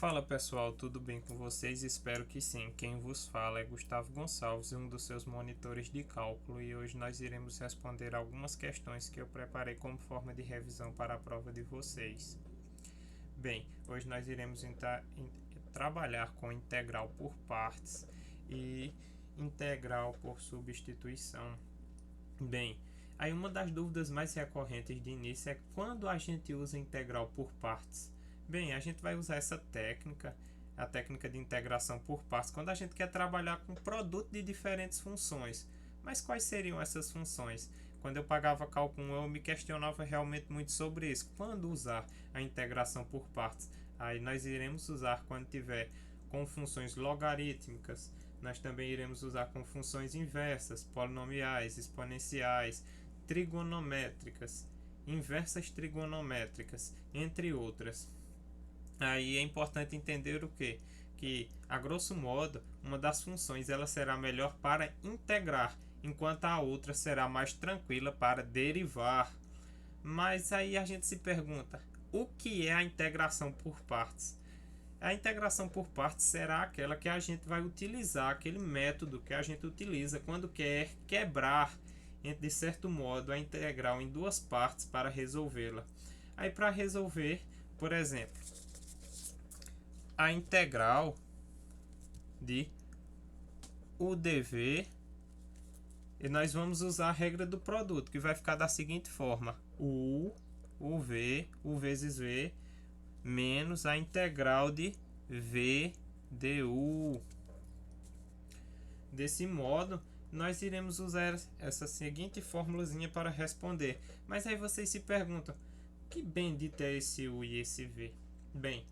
Fala pessoal, tudo bem com vocês? Espero que sim. Quem vos fala é Gustavo Gonçalves, um dos seus monitores de cálculo, e hoje nós iremos responder algumas questões que eu preparei como forma de revisão para a prova de vocês. Bem, hoje nós iremos trabalhar com integral por partes e integral por substituição. Bem, aí uma das dúvidas mais recorrentes de início é quando a gente usa integral por partes. Bem, a gente vai usar essa técnica, a técnica de integração por partes, quando a gente quer trabalhar com produto de diferentes funções. Mas quais seriam essas funções? Quando eu pagava cálculo 1, eu me questionava realmente muito sobre isso. Quando usar a integração por partes? Aí nós iremos usar quando tiver com funções logarítmicas. Nós também iremos usar com funções inversas, polinomiais, exponenciais, trigonométricas, inversas trigonométricas, entre outras. Aí é importante entender o que? Que, a grosso modo, uma das funções ela será melhor para integrar, enquanto a outra será mais tranquila para derivar. Mas aí a gente se pergunta, o que é a integração por partes? A integração por partes será aquela que a gente vai utilizar, aquele método que a gente utiliza quando quer quebrar, de certo modo, a integral em duas partes para resolvê-la. Aí para resolver, por exemplo, a integral de UdV, e nós vamos usar a regra do produto, que vai ficar da seguinte forma: UV vezes V menos a integral de V du. Desse modo, nós iremos usar essa seguinte formulazinha para responder. Mas aí vocês se perguntam, que bendito é esse U e esse V? Bem,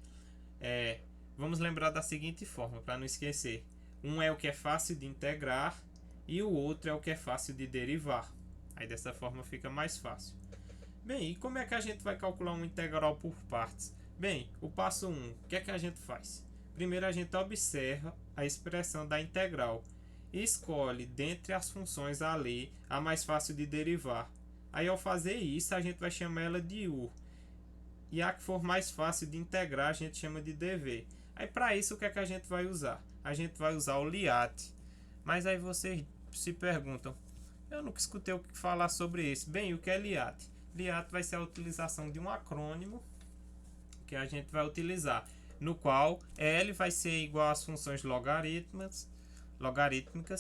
vamos lembrar da seguinte forma, para não esquecer. Um é o que é fácil de integrar e o outro é o que é fácil de derivar. Aí dessa forma fica mais fácil. Bem, e como é que a gente vai calcular uma integral por partes? Bem, o passo 1, o que é que a gente faz? Primeiro a gente observa a expressão da integral e escolhe dentre as funções ali a mais fácil de derivar. Aí ao fazer isso a gente vai chamar ela de U. E a que for mais fácil de integrar a gente chama de dv. Aí para isso o que é que a gente vai usar? A gente vai usar o LIAT. Mas aí vocês se perguntam, eu nunca escutei falar sobre isso. Bem, o que é LIAT? LIAT vai ser a utilização de um acrônimo que a gente vai utilizar, no qual L vai ser igual às funções logarítmicas,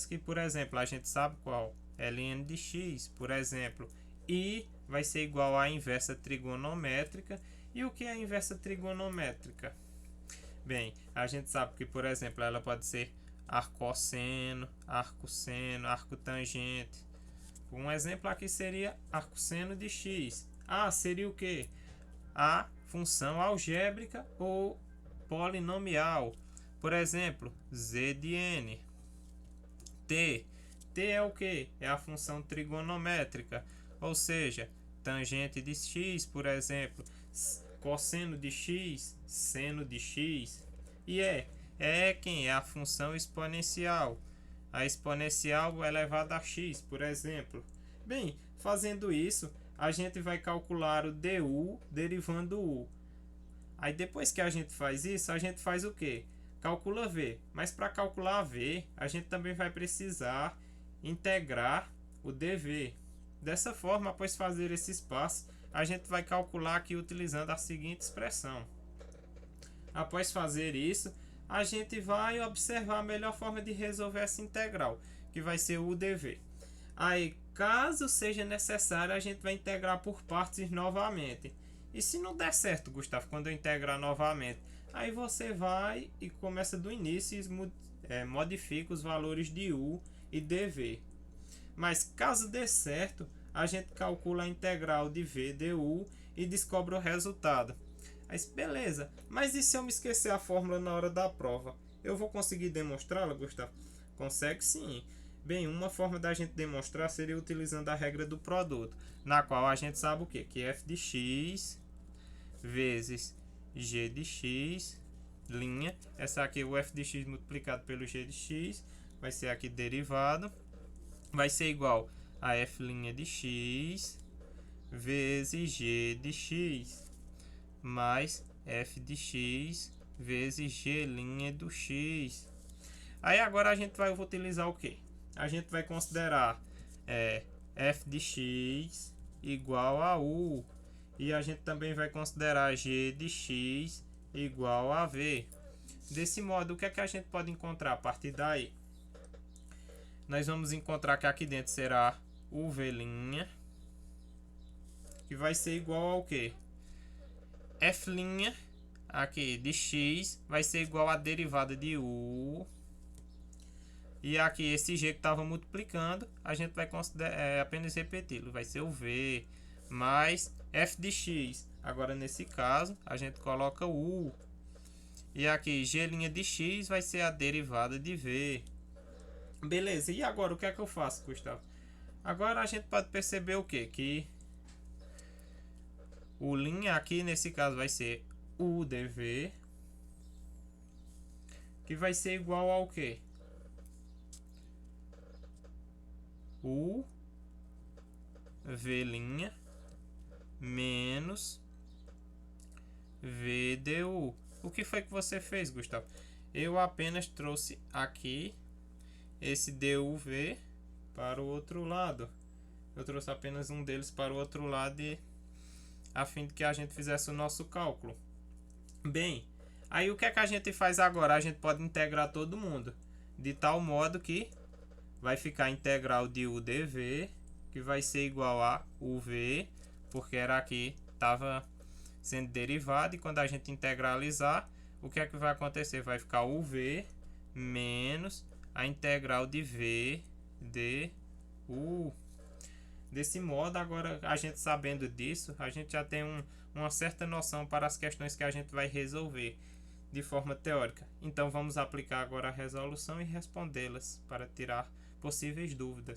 que por exemplo a gente sabe qual, ln de x, por exemplo, e vai ser igual à inversa trigonométrica. E o que é a inversa trigonométrica? Bem, a gente sabe que, por exemplo, ela pode ser arcosseno, arcosseno, arcotangente. Um exemplo aqui seria arcosseno de x. Seria o que? A função algébrica ou polinomial. Por exemplo, z de n. T é o que? É a função trigonométrica, ou seja, tangente de x, por exemplo, cosseno de x, seno de x. E quem é a função exponencial, a exponencial elevada a x, por exemplo. Bem, fazendo isso, a gente vai calcular o du derivando u. Aí depois que a gente faz isso, a gente faz o que? Calcula v. Mas para calcular v, a gente também vai precisar integrar o dv. Dessa forma, após fazer esses passos, a gente vai calcular aqui utilizando a seguinte expressão. Após fazer isso, a gente vai observar a melhor forma de resolver essa integral, que vai ser o dv. Aí, caso seja necessário, a gente vai integrar por partes novamente. E se não der certo, Gustavo, quando eu integrar novamente, aí você vai e começa do início e modifica os valores de u e dv. Mas caso dê certo, a gente calcula a integral de v du e descobre o resultado. Mas beleza, mas e se eu me esquecer a fórmula na hora da prova? Eu vou conseguir demonstrá-la, Gustavo? Consegue sim. Bem, uma forma da gente demonstrar seria utilizando a regra do produto, na qual a gente sabe o quê? Que f de x vezes g de x, linha, essa aqui é o f de x multiplicado pelo g de x, vai ser aqui derivado, vai ser igual a f' de x vezes g de x, mais f de x vezes g' do x. Aí agora a gente vai utilizar o que? A gente vai considerar f de x igual a u. E a gente também vai considerar g de x igual a v. Desse modo, o que é que a gente pode encontrar a partir daí? Nós vamos encontrar que aqui dentro será u v', que vai ser igual ao que? F' aqui de x vai ser igual a derivada de u. E aqui esse g que estava multiplicando, a gente vai considerar apenas repeti-lo. Vai ser o v mais f de x. Agora nesse caso, a gente coloca o u. E aqui g' de x vai ser a derivada de v. Beleza, e agora o que é que eu faço, Gustavo? Agora a gente pode perceber o quê? Que o linha aqui nesse caso vai ser u dv, que vai ser igual ao quê? U v' menos v du. O que foi que você fez, Gustavo? Eu apenas trouxe aqui esse duv para o outro lado. Eu trouxe apenas um deles para o outro lado a fim de que a gente fizesse o nosso cálculo. Bem, aí o que é que a gente faz agora? A gente pode integrar todo mundo, de tal modo que vai ficar a integral de u dv, que vai ser igual a uv, porque era aqui, estava sendo derivado, e quando a gente integralizar, o que é que vai acontecer? Vai ficar uv menos a integral de v de u. Desse modo, agora a gente sabendo disso, a gente já tem uma certa noção para as questões que a gente vai resolver de forma teórica. Então vamos aplicar agora a resolução e respondê-las para tirar possíveis dúvidas.